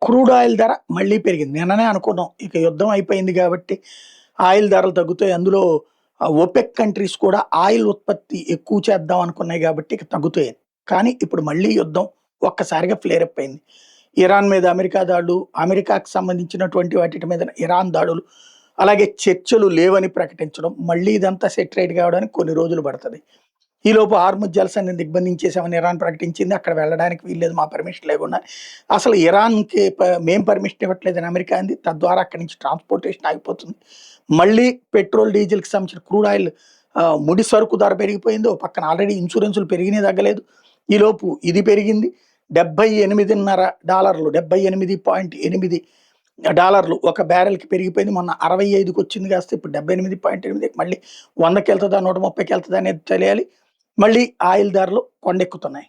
Crude oil ధర మళ్ళీ పెరిగింది. నిన్ననే అనుకున్నాం ఇక యుద్ధం అయిపోయింది కాబట్టి ఆయిల్ ధరలు తగ్గుతాయి. అందులో ఒపెక్ కంట్రీస్ కూడా ఆయిల్ ఉత్పత్తి ఎక్కువ చేద్దాం అనుకున్నాయి కాబట్టి ఇక తగ్గుతాయని. కానీ ఇప్పుడు మళ్ళీ యుద్ధం ఒక్కసారిగా ఫ్లేర్ అప్ అయింది. ఇరాన్ మీద అమెరికా దాడులు, అమెరికాకు సంబంధించినటువంటి వాటి మీద ఇరాన్ దాడులు, అలాగే చర్చలు లేవని ప్రకటించడం, మళ్ళీ ఇదంతా సెటిలైట్ కావడానికి కొన్ని రోజులు పడతది. ఈలోపు హార్ముజ్ జలసంధిని దిగ్బంధించేసామని ఇరాన్ ప్రకటించింది. అక్కడ వెళ్ళడానికి వీల్లేదు మా పర్మిషన్ లేకుండా. అసలు ఇరాన్‌కి మేము పర్మిషన్ ఇవ్వట్లేదని అమెరికా అంది. తద్వారా అక్కడి నుంచి ట్రాన్స్‌పోర్టేషన్ ఆగిపోతుంది. మళ్ళీ పెట్రోల్, డీజిల్‌కి సంబంధించిన క్రూడ్ ఆయిల్ ముడి సరుకు ధర పెరిగిపోయింది. ఓ పక్కన ఆల్రెడీ ఇన్సూరెన్సులు పెరిగినయి తగ్గలేదు. ఈలోపు ఇది పెరిగింది. $78.5 $78.8 ఒక బ్యారెల్‌కి పెరిగిపోయింది. మొన్న 65కి వచ్చింది కాస్త ఇప్పుడు 78.8 మళ్ళీ 100కెళ్తదా, 130కెళ్తదా అనేది తెలియాలి. మళ్ళీ ఆయిల్ ధరలు కొండెక్కుతున్నాయి.